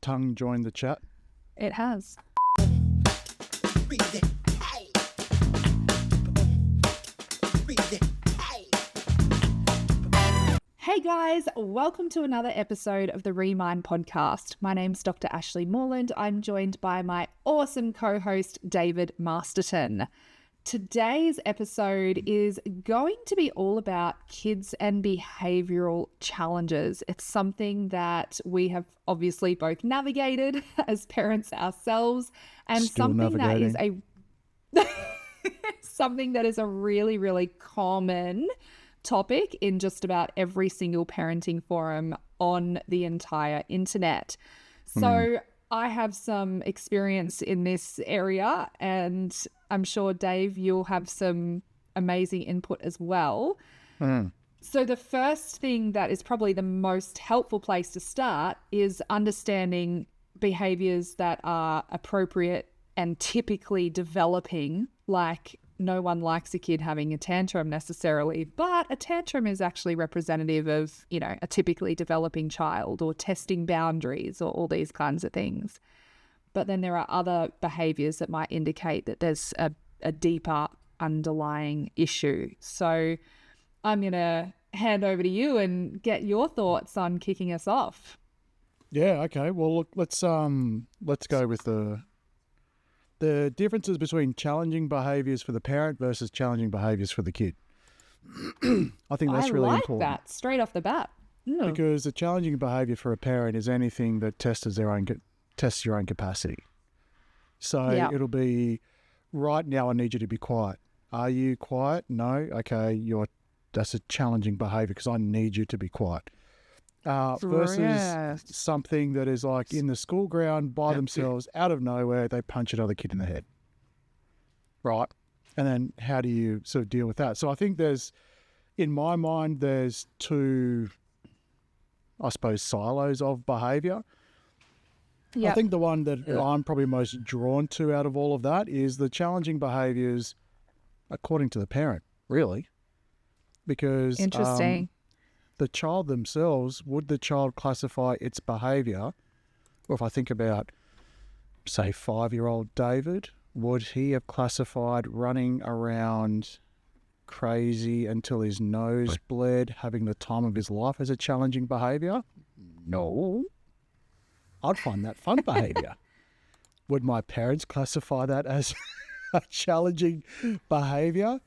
tongue joined the chat? It has. Hey guys, welcome to another episode of the Remind podcast. My name's Dr. Ashley Morland. I'm joined by my awesome co-host, David Masterton. Today's episode is going to be all about kids and behavioural challenges. It's something that we have obviously both navigated as parents ourselves, and Still navigating. something that is a really, really common topic in just about every single parenting forum on the entire internet. So I have some experience in this area, and I'm sure, Dave, you'll have some amazing input as well. So the first thing that is probably the most helpful place to start is understanding behaviors that are appropriate and typically developing. Like, no one likes a kid having a tantrum necessarily, but a tantrum is actually representative of, you know, a typically developing child, or testing boundaries, or all these kinds of things. But then there are other behaviors that might indicate that there's a deeper underlying issue. So I'm going to hand over to you and get your thoughts on kicking us off. Yeah, okay. Well, look, let's go with the differences between challenging behaviours for the parent versus challenging behaviours for the kid. I think that's really important. I like that straight off the bat. Because the challenging behaviour for a parent is anything that tests your own capacity. So it'll be, right now I need you to be quiet. Are you quiet? No? Okay, that's a challenging behaviour because I need you to be quiet. Versus something that is like in the school ground by themselves, out of nowhere, they punch another kid in the head. Right? And then how do you sort of deal with that? So I think in my mind, there's two, I suppose, silos of behaviour. I think the one that I'm probably most drawn to out of all of that is the challenging behaviours according to the parent, really. Because interesting. The child themselves, would the child classify its behaviour, or if I think about, say, 5-year-old David, would he have classified running around crazy until his nose bled, having the time of his life as a challenging behaviour? No. I'd find that fun behaviour. Would my parents classify that as a challenging behaviour?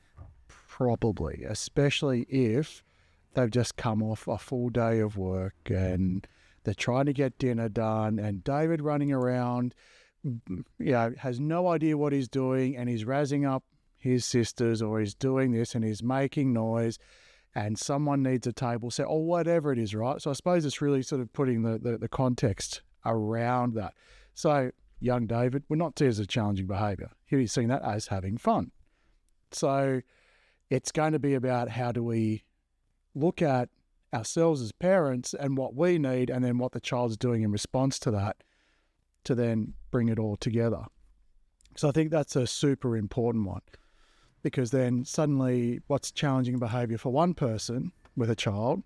Probably, especially if they've just come off a full day of work and they're trying to get dinner done, and David running around, has no idea what he's doing, and he's razzing up his sisters, or he's doing this and he's making noise, and someone needs a table set, or whatever it is, right? So I suppose it's really sort of putting the context around that. So young David would not see it as a challenging behaviour. He'd be seeing that as having fun. So it's going to be about how do we look at ourselves as parents and what we need, and then what the child's doing in response to that, to then bring it all together. So I think that's a super important one, because then suddenly what's challenging behaviour for one person with a child,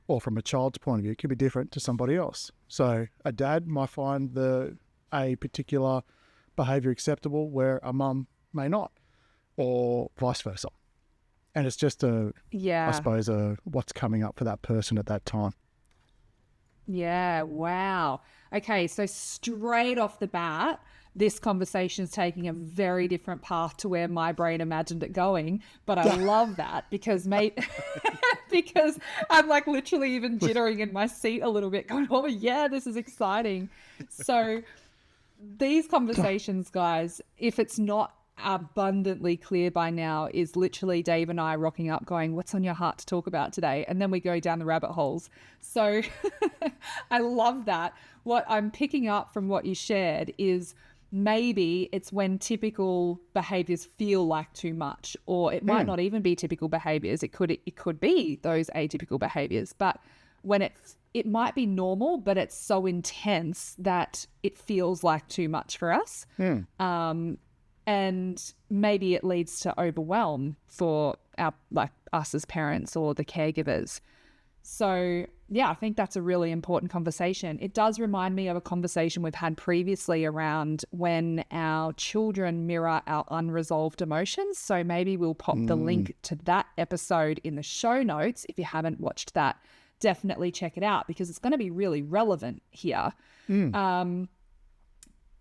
or from a child's point of view, could be different to somebody else. So a dad might find a particular behaviour acceptable where a mum may not, or vice versa. And it's just I suppose, what's coming up for that person at that time. Yeah, wow. Okay, so straight off the bat, this conversation's taking a very different path to where my brain imagined it going. But I love that because because I'm like literally even jittering in my seat a little bit, going, oh yeah, this is exciting. So these conversations, guys, if it's not abundantly clear by now, is literally Dave and I rocking up going, what's on your heart to talk about today? And then we go down the rabbit holes. So I love that. What I'm picking up from what you shared is maybe it's when typical behaviors feel like too much, or it might not even be typical behaviors. It could be those atypical behaviors, but when it might be normal, but it's so intense that it feels like too much for us. And maybe it leads to overwhelm for us as parents or the caregivers. So yeah, I think that's a really important conversation. It does remind me of a conversation we've had previously around when our children mirror our unresolved emotions. So maybe we'll pop the link to that episode in the show notes. If you haven't watched that, definitely check it out because it's going to be really relevant here.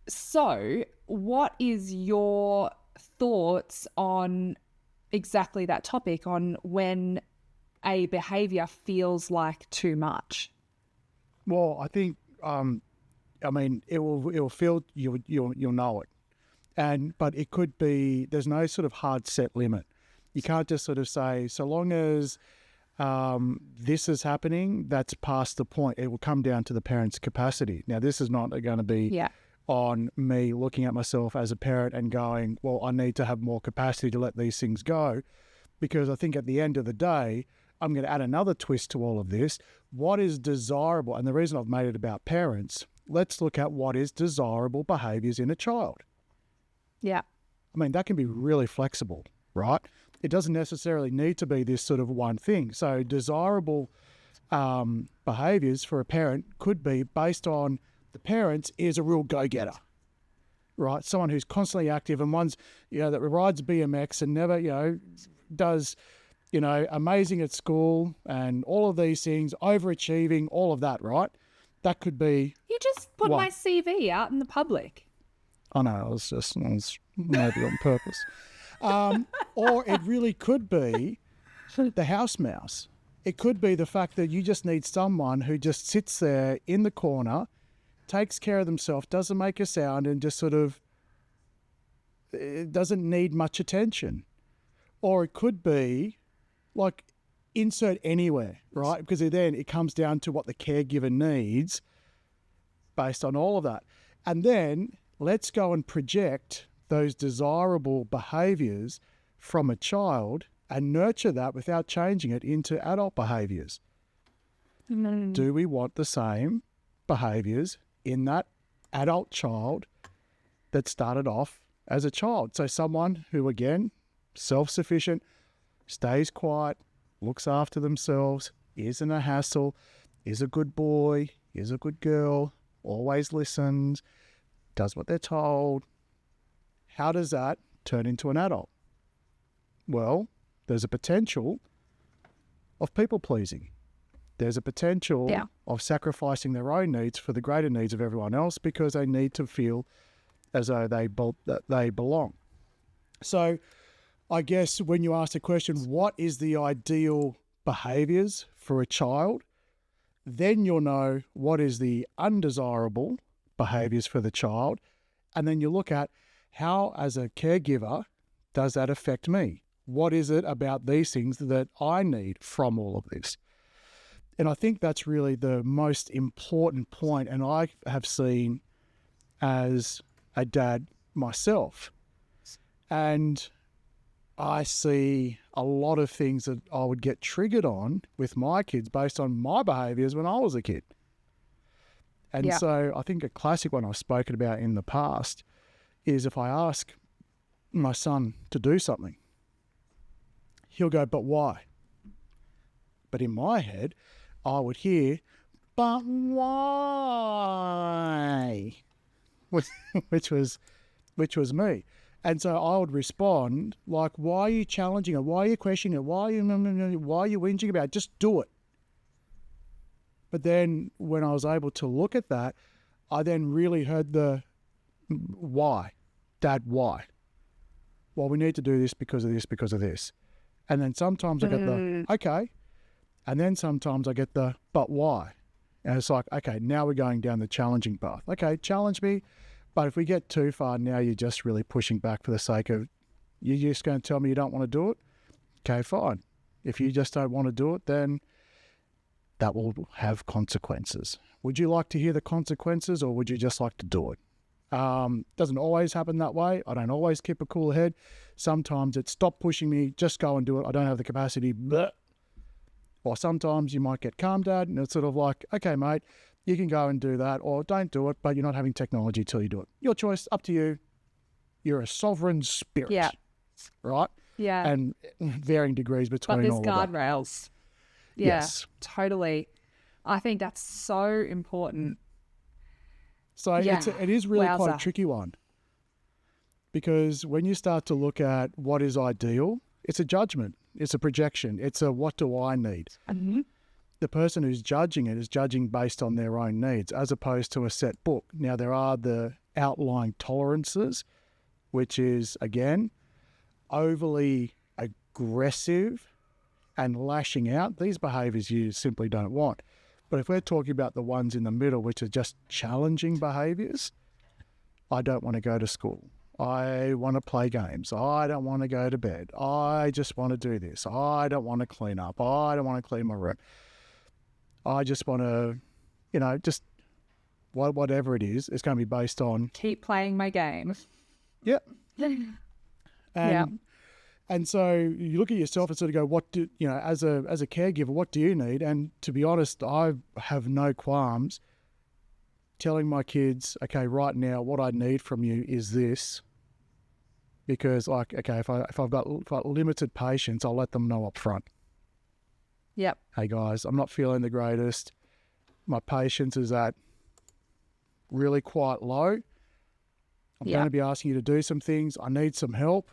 So what is your thoughts on exactly that topic, on when a behavior feels like too much? Well, I think, it'll feel, you'll know it. But it could be, there's no sort of hard set limit. You can't just sort of say, so long as this is happening, that's past the point. It will come down to the parent's capacity. Now, this is not going to be on me looking at myself as a parent and going, well, I need to have more capacity to let these things go. Because I think at the end of the day, I'm going to add another twist to all of this. What is desirable? And the reason I've made it about parents, let's look at what is desirable behaviors in a child. Yeah. I mean, that can be really flexible, right? It doesn't necessarily need to be this sort of one thing. So desirable behaviors for a parent could be based on the parent is a real go-getter, right? Someone who's constantly active and one's, that rides BMX and never, does, amazing at school and all of these things, overachieving, all of that, right? That could be... You just put my CV out in the public. I know, I was maybe on purpose. Or it really could be the house mouse. It could be the fact that you just need someone who just sits there in the corner, takes care of themselves, doesn't make a sound, and just sort of doesn't need much attention. Or it could be like insert anywhere, right? Because then it comes down to what the caregiver needs based on all of that. And then let's go and project those desirable behaviors from a child and nurture that without changing it into adult behaviors. Do we want the same behaviors in that adult child that started off as a child? So someone who, again, self-sufficient, stays quiet, looks after themselves, isn't a hassle, is a good boy, is a good girl, always listens, does what they're told. How does that turn into an adult? Well, there's a potential of people-pleasing. There's a potential of sacrificing their own needs for the greater needs of everyone else because they need to feel as though they belong. So I guess when you ask the question, what is the ideal behaviors for a child? Then you'll know what is the undesirable behaviors for the child. And then you look at how, as a caregiver, does that affect me? What is it about these things that I need from all of this? And I think that's really the most important point. And I have seen as a dad myself. And I see a lot of things that I would get triggered on with my kids based on my behaviors when I was a kid. And so I think a classic one I've spoken about in the past is if I ask my son to do something, he'll go, but why? But in my head, I would hear, but why? which was me. And so I would respond like, why are you challenging it? Why are you questioning it? Why are you whinging about it? Just do it. But then when I was able to look at that, I then really heard the why. Dad, why? Well, we need to do this because of this, because of this. And then sometimes I get the, okay. And then sometimes I get the, but why? And it's like, okay, now we're going down the challenging path. Okay, challenge me. But if we get too far, now you're just really pushing back for the sake of, you're just going to tell me you don't want to do it? Okay, fine. If you just don't want to do it, then that will have consequences. Would you like to hear the consequences or would you just like to do it? Doesn't always happen that way. I don't always keep a cool head. Sometimes it's stop pushing me, just go and do it. I don't have the capacity. Bleh. Or sometimes you might get calm, Dad, and it's sort of like, okay, mate, you can go and do that, or don't do it, but you're not having technology till you do it. Your choice, up to you. You're a sovereign spirit, right? Yeah. And varying degrees between all of that. But there's guardrails. Yeah, yes. Totally. I think that's so important. So Yeah. it is really quite a Wowza. tricky one, because when you start to look at what is ideal, it's a judgment, it's a projection, it's a what do I need? Mhm. The person who's judging it is judging based on their own needs as opposed to a set book. Now, there are the outlying tolerances, which is, again, overly aggressive and lashing out. These behaviours you simply don't want. But if we're talking about the ones in the middle, which are just challenging behaviours, I don't want to go to school. I want to play games. I don't want to go to bed. I just want to do this. I don't want to clean up. I don't want to clean my room. I just want to, just whatever it is, it's going to be based on, Keep playing my game. yeah. Yeah. And so you look at yourself and sort of go, what do, as a caregiver, what do you need? And to be honest, I have no qualms telling my kids, okay, right now, what I need from you is this. Because if I've got limited patience, I'll let them know up front. Yep. Hey guys, I'm not feeling the greatest. My patience is at really quite low. I'm Yeah. going to be asking you to do some things. I need some help.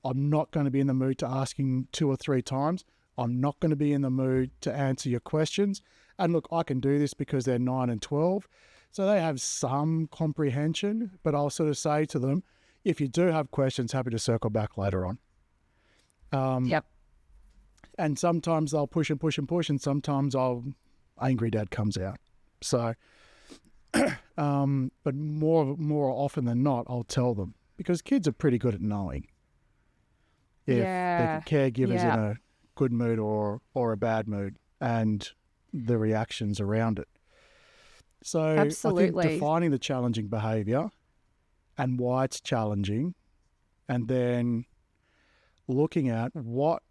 I'm not going to be in the mood to asking 2 or 3 times. I'm not going to be in the mood to answer your questions. And look, I can do this because they're 9 and 12. So they have some comprehension, but I'll sort of say to them, if you do have questions, happy to circle back later on. Yep. And sometimes they'll push and push and push, and sometimes angry dad comes out. So, but more often than not, I'll tell them, because kids are pretty good at knowing if Yeah. the caregiver's Yeah. in a good mood or a bad mood, and the reactions around it. So I Absolutely. think defining the challenging behaviour and why it's challenging, and then looking at what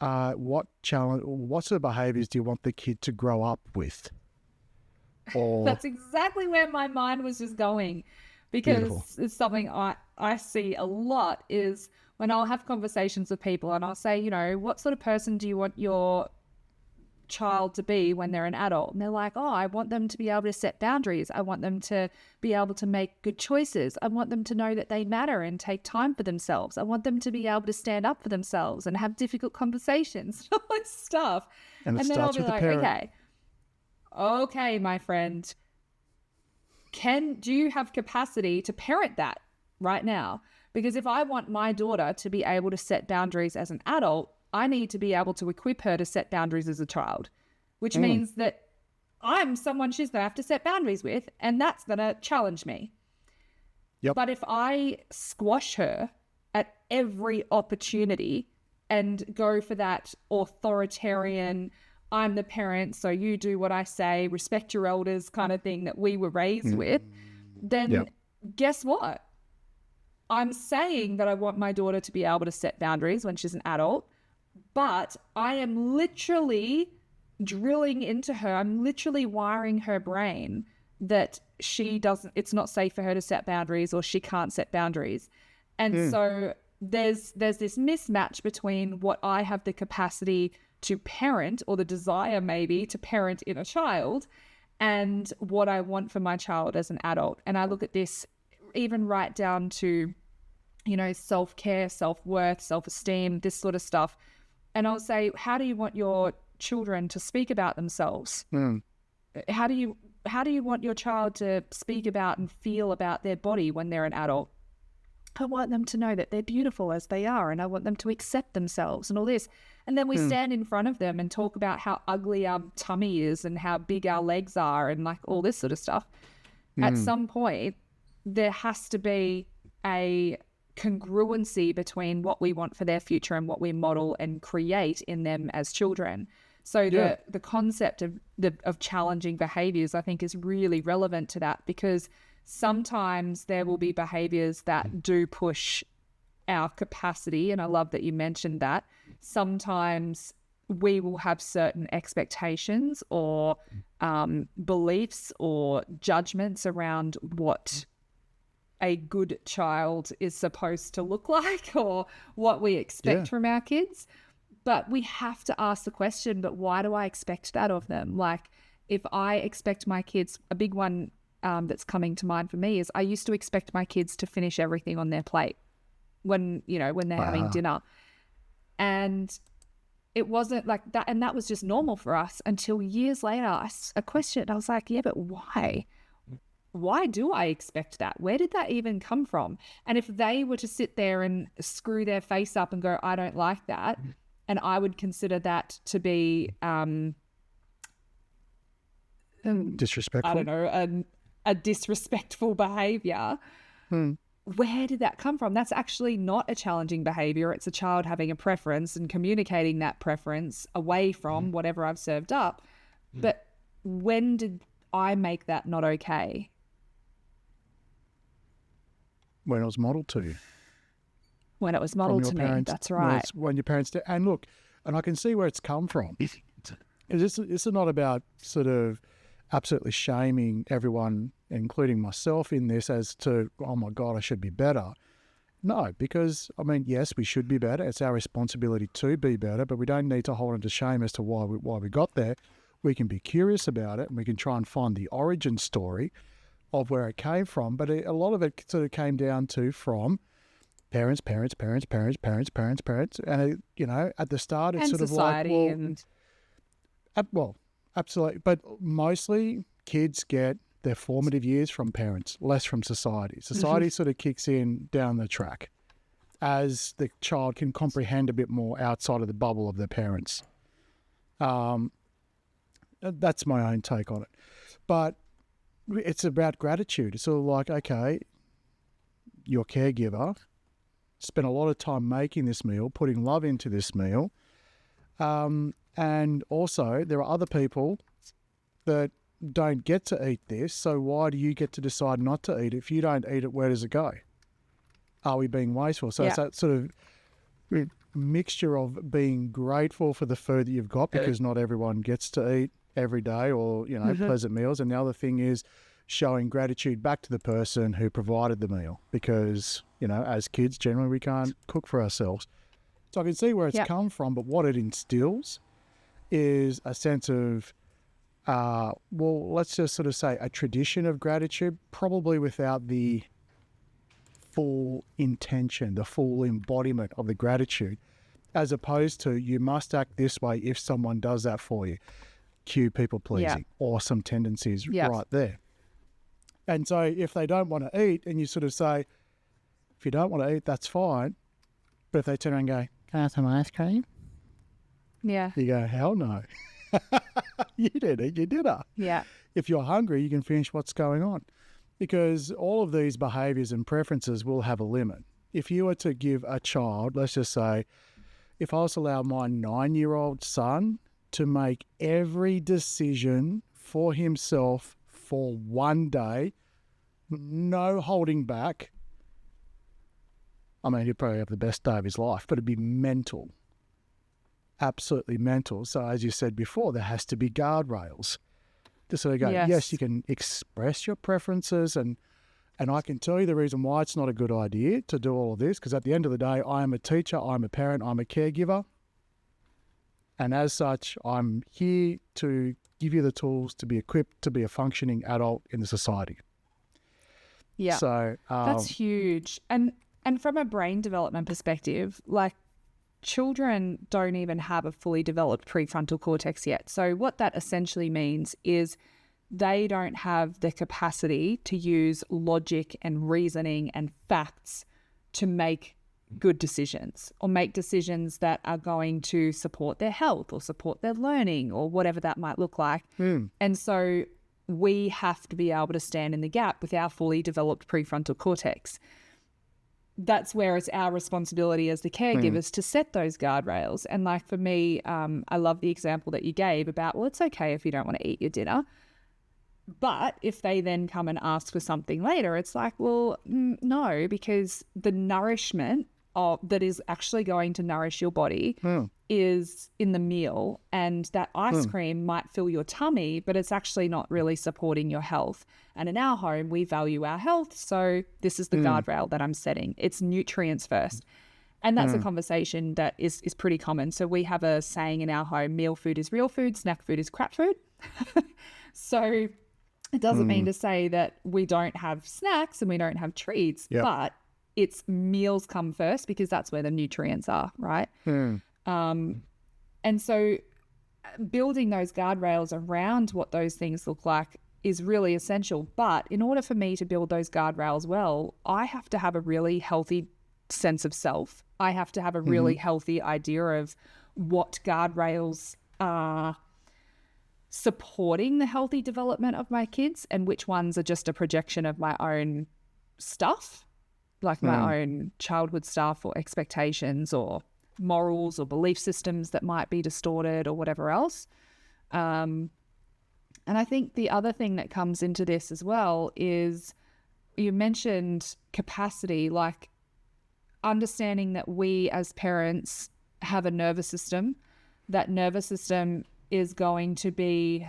sort of behaviours do you want the kid to grow up with? Or That's exactly where my mind was just going, because Beautiful. it's something I see a lot is when I'll have conversations with people and I'll say, what sort of person do you want your child to be when they're an adult? And they're like, oh, I want them to be able to set boundaries. I want them to be able to make good choices. I want them to know that they matter and take time for themselves. I want them to be able to stand up for themselves and have difficult conversations, all this stuff. and it And then I'll starts be with the like, parent. okay, my friend, do you have capacity to parent that right now? Because if I want my daughter to be able to set boundaries as an adult, I need to be able to equip her to set boundaries as a child, which means that I'm someone she's going to have to set boundaries with, and that's going to challenge me. Yep. But if I squash her at every opportunity and go for that authoritarian, I'm the parent, so you do what I say, respect your elders kind of thing that we were raised with, then Yep. guess what? I'm saying that I want my daughter to be able to set boundaries when she's an adult, but I am literally drilling into her, I'm literally wiring her brain that it's not safe for her to set boundaries, or she can't set boundaries. And so there's this mismatch between what I have the capacity to parent, or the desire maybe to parent in a child, and what I want for my child as an adult. And I look at this even right down to, self-care, self-worth, self-esteem, this sort of stuff. And I'll say, how do you want your children to speak about themselves? How do you want your child to speak about and feel about their body when they're an adult? I want them to know that they're beautiful as they are, and I want them to accept themselves and all this. And then we stand in front of them and talk about how ugly our tummy is and how big our legs are and like all this sort of stuff. At some point, there has to be a congruency between what we want for their future and what we model and create in them as children. So the concept of challenging behaviors, I think, is really relevant to that, because sometimes there will be behaviors that do push our capacity. And I love that you mentioned that. Sometimes we will have certain expectations or beliefs or judgments around what a good child is supposed to look like, or what we expect from our kids. But we have to ask the question, but why do I expect that of them? Like, if I expect my kids, a big one that's coming to mind for me is I used to expect my kids to finish everything on their plate when they're having dinner. And it wasn't like that. And that was just normal for us until years later, I questioned. I was like, yeah, but why? Why do I expect that? Where did that even come from? And if they were to sit there and screw their face up and go, I don't like that, and I would consider that to be disrespectful. I don't know, a disrespectful behavior. Where did that come from? That's actually not a challenging behavior. It's a child having a preference and communicating that preference away from whatever I've served up. But when did I make that not okay? When it was modeled to you. When it was modeled to me. That's right. When your parents did. And look, and I can see where it's come from. This is not about sort of absolutely shaming everyone, including myself, in this as to, oh my God, I should be better. No, because, I mean, yes, we should be better. It's our responsibility to be better, but we don't need to hold on to shame as to why we got there. We can be curious about it, and we can try and find the origin story of where it came from. But a lot of it sort of came down to from parents. And, at the start, it's and sort society of like, well, absolutely. But mostly kids get their formative years from parents, less from society. Society sort of kicks in down the track as the child can comprehend a bit more outside of the bubble of their parents. That's my own take on it. But it's about gratitude. It's sort of like, okay, your caregiver spent a lot of time making this meal, putting love into this meal. And also there are other people that don't get to eat this. So why do you get to decide not to eat it? If you don't eat it, where does it go? Are we being wasteful? So it's that sort of mixture of being grateful for the food that you've got, because not everyone gets to eat every day or, pleasant meals. And the other thing is showing gratitude back to the person who provided the meal, because, as kids, generally we can't cook for ourselves. So I can see where it's come from, but what it instills is a sense of, let's just sort of say a tradition of gratitude, probably without the full intention, the full embodiment of the gratitude, as opposed to you must act this way if someone does that for you. Cue people pleasing, awesome tendencies right there. And so if they don't want to eat, and you sort of say, if you don't want to eat, that's fine. But if they turn around and go, can I have some ice cream? Yeah. You go, hell no. You didn't eat your dinner. Yeah. If you're hungry, you can finish what's going on. Because all of these behaviours and preferences will have a limit. If you were to give a child, let's just say, if I was to allow my 9-year-old son to make every decision for himself for one day, no holding back, I mean, he'd probably have the best day of his life, but it'd be mental. Absolutely mental. So as you said before, there has to be guardrails. Just sort of go, yes, you can express your preferences, and I can tell you the reason why it's not a good idea to do all of this, because at the end of the day, I am a teacher, I'm a parent, I'm a caregiver. And as such, I'm here to give you the tools to be equipped to be a functioning adult in the society. Yeah. So that's huge. And from a brain development perspective, like, children don't even have a fully developed prefrontal cortex yet. So what that essentially means is they don't have the capacity to use logic and reasoning and facts to make good decisions, or make decisions that are going to support their health or support their learning or whatever that might look like. And so we have to be able to stand in the gap with our fully developed prefrontal cortex. That's where it's our responsibility as the caregivers to set those guardrails. And like for me, I love the example that you gave about, well, it's okay if you don't want to eat your dinner. But if they then come and ask for something later, it's like, well, no, because the nourishment that is actually going to nourish your body is in the meal, and that ice cream might fill your tummy, but it's actually not really supporting your health. And in our home, we value our health, so this is the guardrail that I'm setting. It's nutrients first. And that's a conversation that is pretty common. So we have a saying in our home: meal food is real food, snack food is crap food. So it doesn't mean to say that we don't have snacks and we don't have treats, Yep. but it's meals come first because that's where the nutrients are, right? And so building those guardrails around what those things look like is really essential. But in order for me to build those guardrails well, I have to have a really healthy sense of self. I have to have a really healthy idea of what guardrails are supporting the healthy development of my kids and which ones are just a projection of my own stuff, like my own childhood stuff or expectations or morals or belief systems that might be distorted or whatever else. And I think the other thing that comes into this as well is you mentioned capacity, like understanding that we as parents have a nervous system. That nervous system is going to be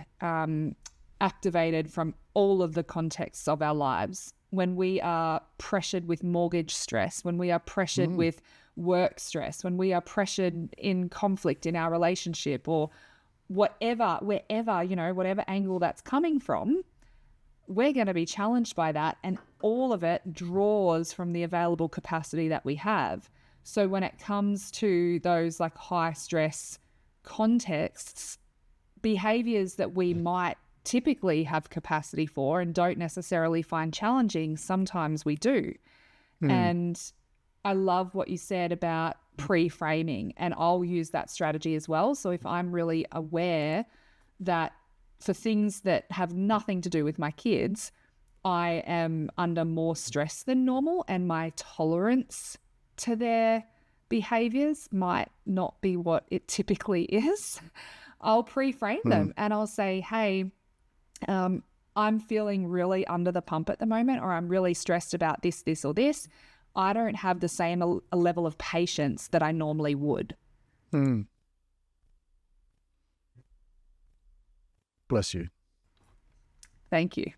activated from all of the contexts of our lives. When we are pressured with mortgage stress, when we are pressured with work stress, when we are pressured in conflict in our relationship or whatever, wherever, whatever angle that's coming from, we're going to be challenged by that. And all of it draws from the available capacity that we have. So when it comes to those like high stress contexts, behaviors that we might typically have capacity for and don't necessarily find challenging, sometimes we do. And I love what you said about pre-framing, and I'll use that strategy as well. So if I'm really aware that for things that have nothing to do with my kids, I am under more stress than normal and my tolerance to their behaviors might not be what it typically is, I'll pre-frame them and I'll say, hey, I'm feeling really under the pump at the moment, or I'm really stressed about this, or this. I don't have the same a level of patience that I normally would. Bless you. Thank you.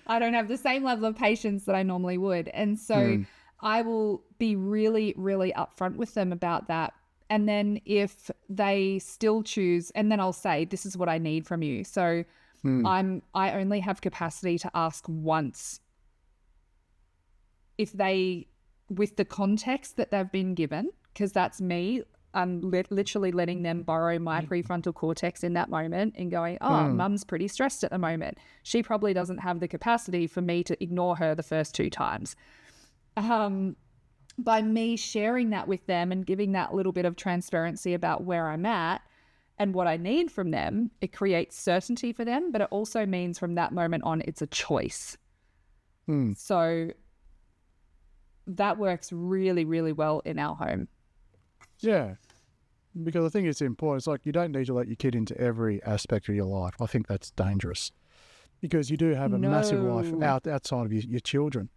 I don't have the same level of patience that I normally would. And so I will be really, really upfront with them about that. And then if they still choose, and then I'll say, this is what I need from you. So I only have capacity to ask once. If they, with the context that they've been given, because that's me, I'm literally letting them borrow my prefrontal cortex in that moment and going, oh, mum's pretty stressed at the moment. She probably doesn't have the capacity for me to ignore her the first 2 times. By me sharing that with them and giving that little bit of transparency about where I'm at and what I need from them, it creates certainty for them, but it also means from that moment on, it's a choice. So that works really, really well in our home. Yeah, because I think it's important. It's like you don't need to let your kid into every aspect of your life. I think that's dangerous because you do have a massive life outside of your children.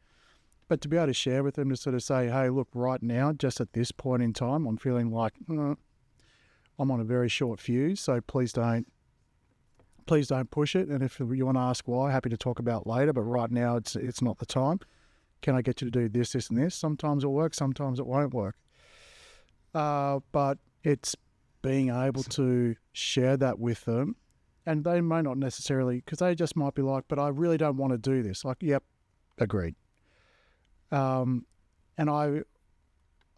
But to be able to share with them, to sort of say, hey, look, right now, just at this point in time, I'm feeling like I'm on a very short fuse, so please don't push it. And if you want to ask why, happy to talk about later, but right now it's not the time. Can I get you to do this, this, and this? Sometimes it'll work, sometimes it won't work. But it's being able to share that with them, and they may not necessarily, because they just might be like, but I really don't want to do this. Like, yep, agreed. And I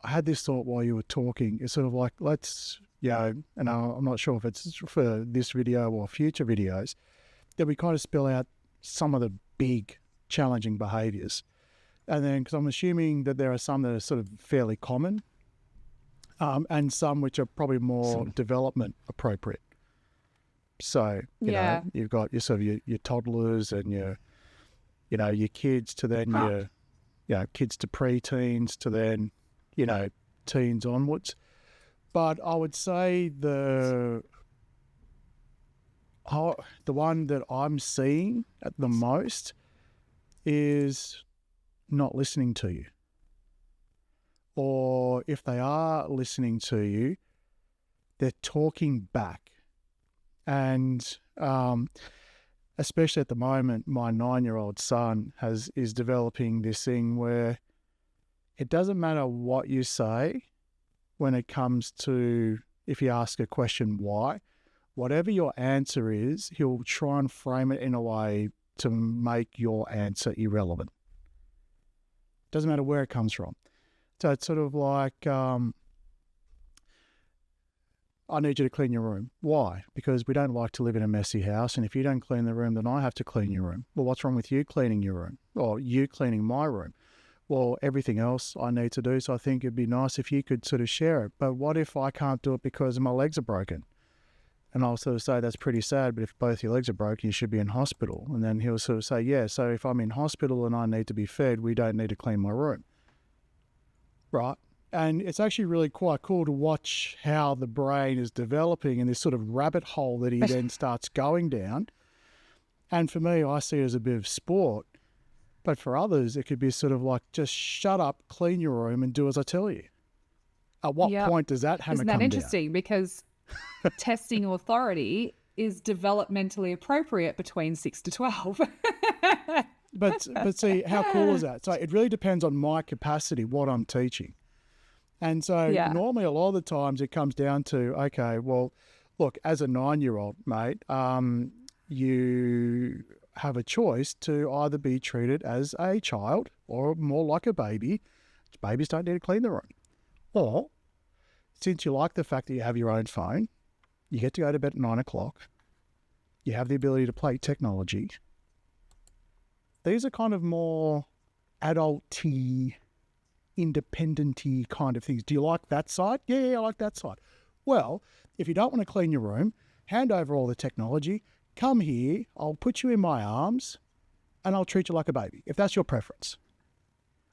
had this thought while you were talking. It's sort of like, let's, and I'm not sure if it's for this video or future videos, that we kind of spell out some of the big challenging behaviours. And then, because I'm assuming that there are some that are sort of fairly common, and some which are probably more development appropriate. So, you know, you've got your sort of your toddlers and your kids to then your kids to pre-teens to then, teens onwards. But I would say the one that I'm seeing at the most is not listening to you. Or if they are listening to you, they're talking back. And especially at the moment, my 9-year-old son is developing this thing where it doesn't matter what you say when it comes to, if you ask a question why, whatever your answer is, he'll try and frame it in a way to make your answer irrelevant. Doesn't matter where it comes from. So it's sort of like, I need you to clean your room. Why? Because we don't like to live in a messy house, and if you don't clean the room, then I have to clean your room. Well, what's wrong with you cleaning your room? Or you cleaning my room? Well, everything else I need to do, so I think it'd be nice if you could sort of share it. But what if I can't do it because my legs are broken? And I'll sort of say, that's pretty sad, but if both your legs are broken, you should be in hospital. And then he'll sort of say, yeah, so if I'm in hospital and I need to be fed, we don't need to clean my room. Right? And it's actually really quite cool to watch how the brain is developing in this sort of rabbit hole that he then starts going down. And for me, I see it as a bit of sport. But for others, it could be sort of like, just shut up, clean your room and do as I tell you. At what point does that hammer come down? Isn't that interesting? Because testing authority is developmentally appropriate between 6 to 12. But see, how cool is that? So it really depends on my capacity, what I'm teaching. And so normally a lot of the times it comes down to, okay, well, look, as a 9-year-old, mate, you have a choice to either be treated as a child or more like a baby. Babies don't need to clean the room. Or, since you like the fact that you have your own phone, you get to go to bed at 9 o'clock, you have the ability to play technology. These are kind of more adult-y, independent-y kind of things. Do you like that side? Yeah, I like that side. Well, if you don't want to clean your room, hand over all the technology, come here, I'll put you in my arms, and I'll treat you like a baby, if that's your preference.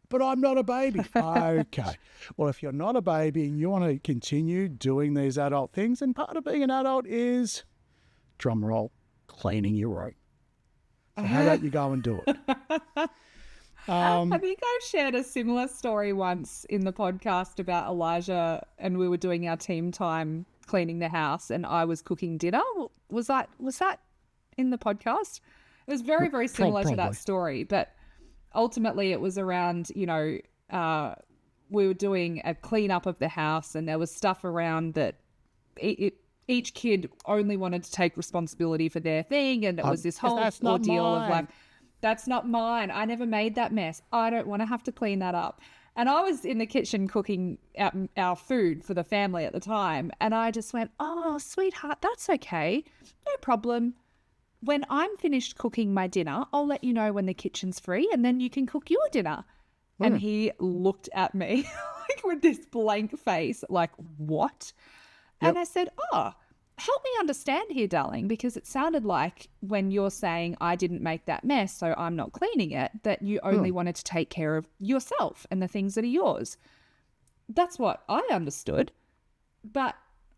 But I'm not a baby. Okay. Well, if you're not a baby and you want to continue doing these adult things, and part of being an adult is, drum roll, cleaning your room. So how about you go and do it? I think I've shared a similar story once in the podcast about Elijah, and we were doing our team time cleaning the house and I was cooking dinner. Was that in the podcast? It was very, very similar to that story, but ultimately it was around, we were doing a cleanup of the house and there was stuff around that each kid only wanted to take responsibility for their thing, and it was this whole ordeal of like, that's not mine. I never made that mess. I don't want to have to clean that up. And I was in the kitchen cooking our food for the family at the time, and I just went, oh, sweetheart, that's okay. No problem. When I'm finished cooking my dinner, I'll let you know when the kitchen's free and then you can cook your dinner. And he looked at me like with this blank face, like, what? And I said, oh, help me understand here, darling, because it sounded like when you're saying I didn't make that mess, so I'm not cleaning it, that you only wanted to take care of yourself and the things that are yours. That's what I understood. But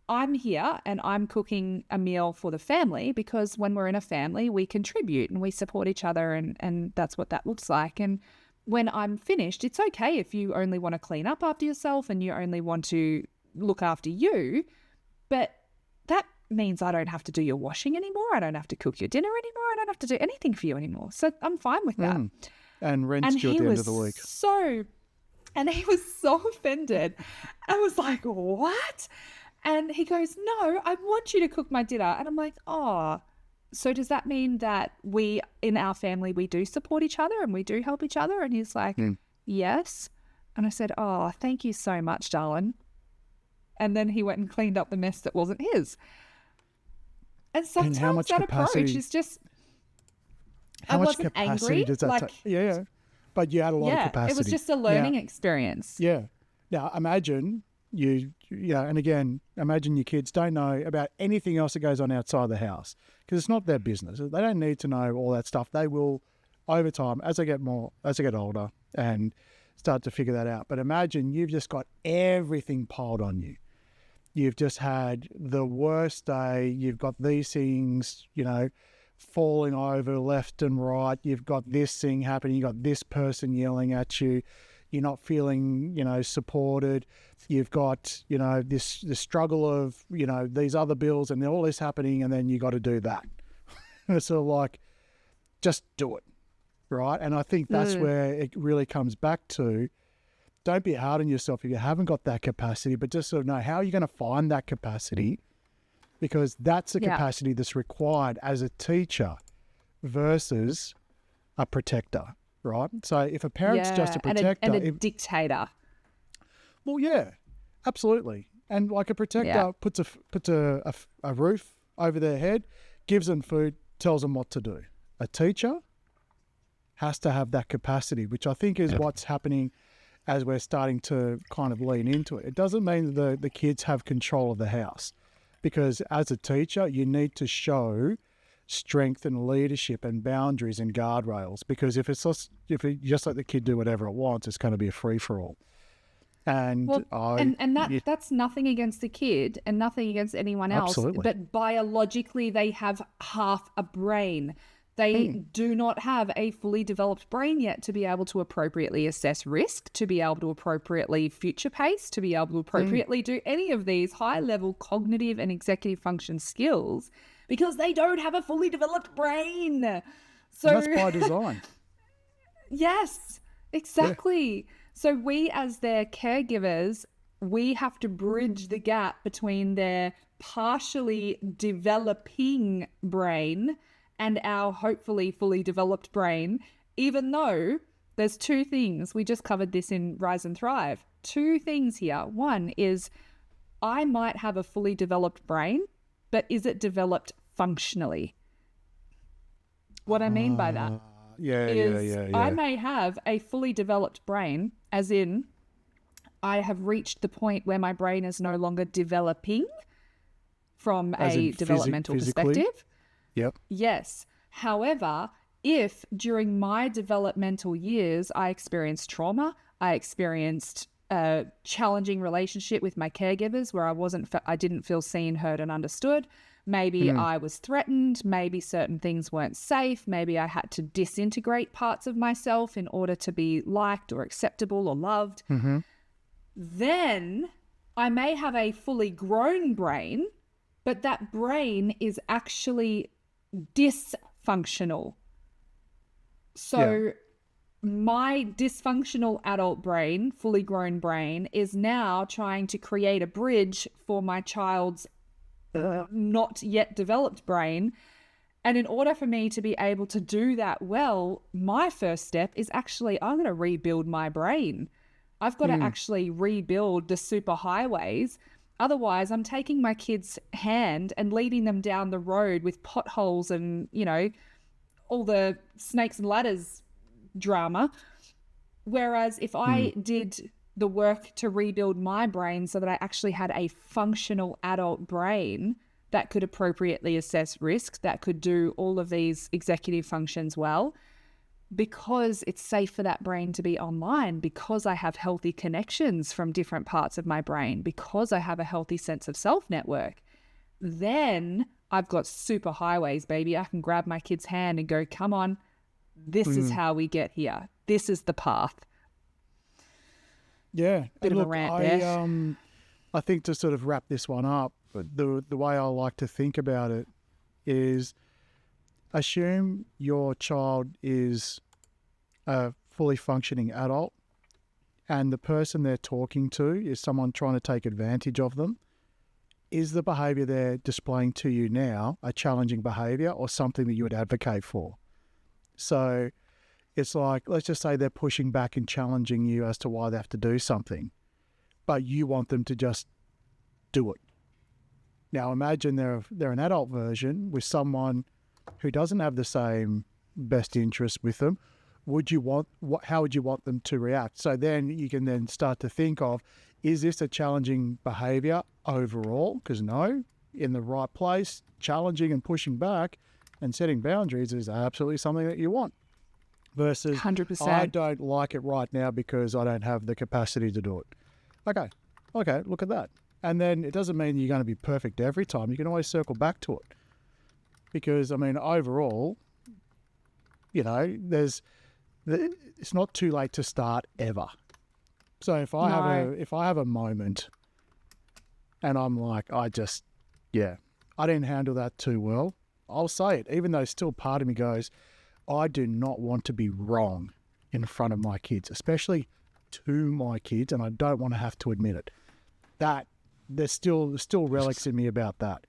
I'm here and I'm cooking a meal for the family because when we're in a family, we contribute and we support each other, and that's what that looks like. And when I'm finished, it's okay if you only want to clean up after yourself and you only want to look after you, but that means I don't have to do your washing anymore. I don't have to cook your dinner anymore. I don't have to do anything for you anymore. So I'm fine with that. And rent's due at the end of the week. And he was so offended. I was like, what? And he goes, no, I want you to cook my dinner. And I'm like, oh, so does that mean that we, in our family, we do support each other and we do help each other? And he's like, yes. And I said, oh, thank you so much, darling. And then he went and cleaned up the mess that wasn't his. And sometimes that approach is just, how I much wasn't capacity angry. does that take? Yeah. But you had a lot of capacity. It was just a learning experience. Yeah. Now, imagine and again, imagine your kids don't know about anything else that goes on outside the house because it's not their business. They don't need to know all that stuff. They will, over time, as they get older and start to figure that out. But imagine you've just got everything piled on you. You've just had the worst day. You've got these things, falling over left and right. You've got this thing happening. You've got this person yelling at you. You're not feeling, supported. You've got, this struggle of, these other bills and all this happening, and then you got to do that. It's sort of like, just do it, right? And I think that's where it really comes back to, don't be hard on yourself if you haven't got that capacity, but just sort of know how you're going to find that capacity because that's the Yeah. capacity that's required as a teacher versus a protector, right? So if a parent's just a protector, and a dictator. well, yeah, absolutely. And like a protector Yeah. puts a roof over their head, gives them food, tells them what to do. A teacher has to have that capacity, which I think is what's happening as we're starting to kind of lean into it. It doesn't mean that the kids have control of the house, because as a teacher, you need to show strength and leadership and boundaries and guardrails, because if you just let the kid do whatever it wants, it's going to be a free-for-all. And Well, that's nothing against the kid and nothing against anyone else. Absolutely. But biologically, they have half a brain. They do not have a fully developed brain yet to be able to appropriately assess risk, to be able to appropriately future pace, to be able to appropriately do any of these high-level cognitive and executive function skills, because they don't have a fully developed brain. So that's by design. Yes, exactly. So we, as their caregivers, we have to bridge the gap between their partially developing brain and our hopefully fully developed brain, even though there's two things. We just covered this in Rise and Thrive. Two things here. One is I might have a fully developed brain, but is it developed functionally? What I mean by that is I may have a fully developed brain, as in I have reached the point where my brain is no longer developing from a developmental perspective. Yep. Yes. However, if during my developmental years I experienced trauma, I experienced a challenging relationship with my caregivers where I didn't feel seen, heard, and understood. Maybe I was threatened. Maybe certain things weren't safe. Maybe I had to disintegrate parts of myself in order to be liked or acceptable or loved. Then I may have a fully grown brain, but that brain is actually dysfunctional. So my dysfunctional adult brain, fully grown brain, is now trying to create a bridge for my child's not yet developed brain. And in order for me to be able to do that well, my first step is actually I'm going to rebuild my brain. I've got to actually rebuild the superhighways. Otherwise, I'm taking my kid's hand and leading them down the road with potholes and, all the snakes and ladders drama. Whereas if I did the work to rebuild my brain so that I actually had a functional adult brain that could appropriately assess risk, that could do all of these executive functions well, because it's safe for that brain to be online, because I have healthy connections from different parts of my brain, because I have a healthy sense of self network, then I've got super highways, baby. I can grab my kid's hand and go, come on, this is how we get here. This is the path. Yeah. Bit of a rant there. I think to sort of wrap this one up, the way I like to think about it is assume your child is a fully functioning adult and the person they're talking to is someone trying to take advantage of them. Is the behaviour they're displaying to you now a challenging behaviour or something that you would advocate for? So it's like, let's just say they're pushing back and challenging you as to why they have to do something, but you want them to just do it. Now imagine they're an adult version with someone who doesn't have the same best interest with them. How would you want them to react? So then you can then start to think of, is this a challenging behaviour overall? Because no, in the right place, challenging and pushing back and setting boundaries is absolutely something that you want. Versus 100%. I don't like it right now because I don't have the capacity to do it. Okay, look at that. And then it doesn't mean you're going to be perfect every time. You can always circle back to it. Because, overall, it's not too late to start ever. So if I have a moment and I'm like, I didn't handle that too well, I'll say it, even though still part of me goes, I do not want to be wrong in front of my kids, especially to my kids, and I don't want to have to admit it. That there's still relics in me about that.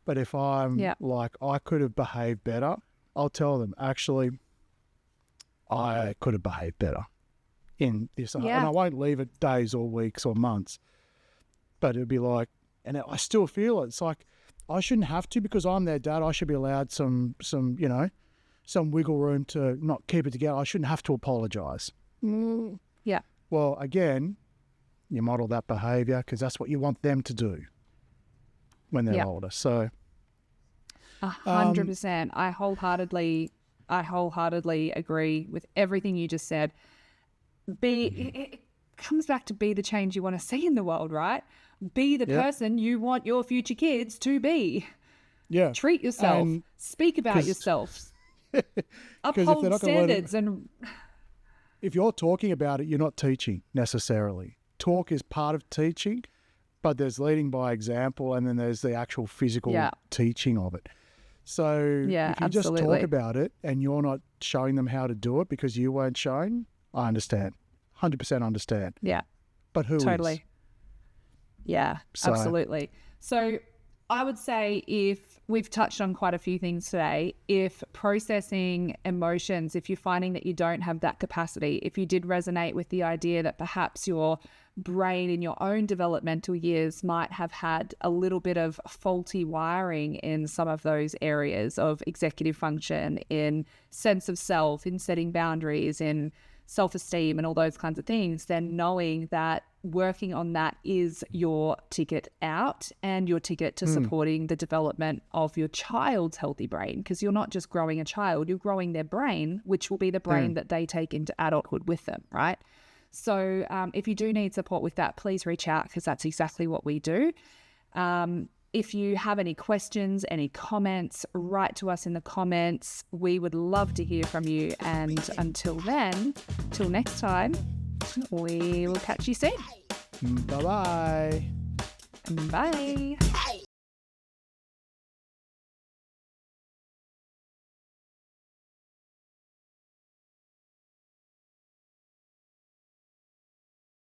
But if I'm Yeah. like, I could have behaved better, I'll tell them, actually, I could have behaved better in this. Yeah. And I won't leave it days or weeks or months. But it'd be like, and I still feel it. It's like, I shouldn't have to because I'm their dad. I should be allowed some wiggle room to not keep it together. I shouldn't have to apologise. Yeah. Well, again, you model that behaviour because that's what you want them to do when they're Yeah. older. So 100%. I wholeheartedly agree with everything you just said. It comes back to be the change you want to see in the world, right? Be the Yep. person you want your future kids to be. yeah, Treat yourself. And- Speak about 'cause- yourself. if they're Uphold not gonna learn it- standards and if you're talking about it, you're not teaching necessarily. Talk is part of teaching, but there's leading by example and then there's the actual physical Yeah. teaching of it. So Yeah, if you just absolutely. talk about it and you're not showing them how to do it because you weren't shown, I understand. 100% understand. yeah. But who is? Totally. Yeah, So- absolutely. So I would say if we've touched on quite a few things today, if processing emotions, if you're finding that you don't have that capacity, if you did resonate with the idea that perhaps your brain in your own developmental years might have had a little bit of faulty wiring in some of those areas of executive function, in sense of self, in setting boundaries, in self-esteem and all those kinds of things, then knowing that working on that is your ticket out and your ticket to supporting the development of your child's healthy brain, because you're not just growing a child, you're growing their brain, which will be the brain that they take into adulthood with them, right? So if you do need support with that, please reach out because that's exactly what we do. If you have any questions, any comments, write to us in the comments. We would love to hear from you. And until then, till next time, we will catch you soon. Bye-bye. Bye.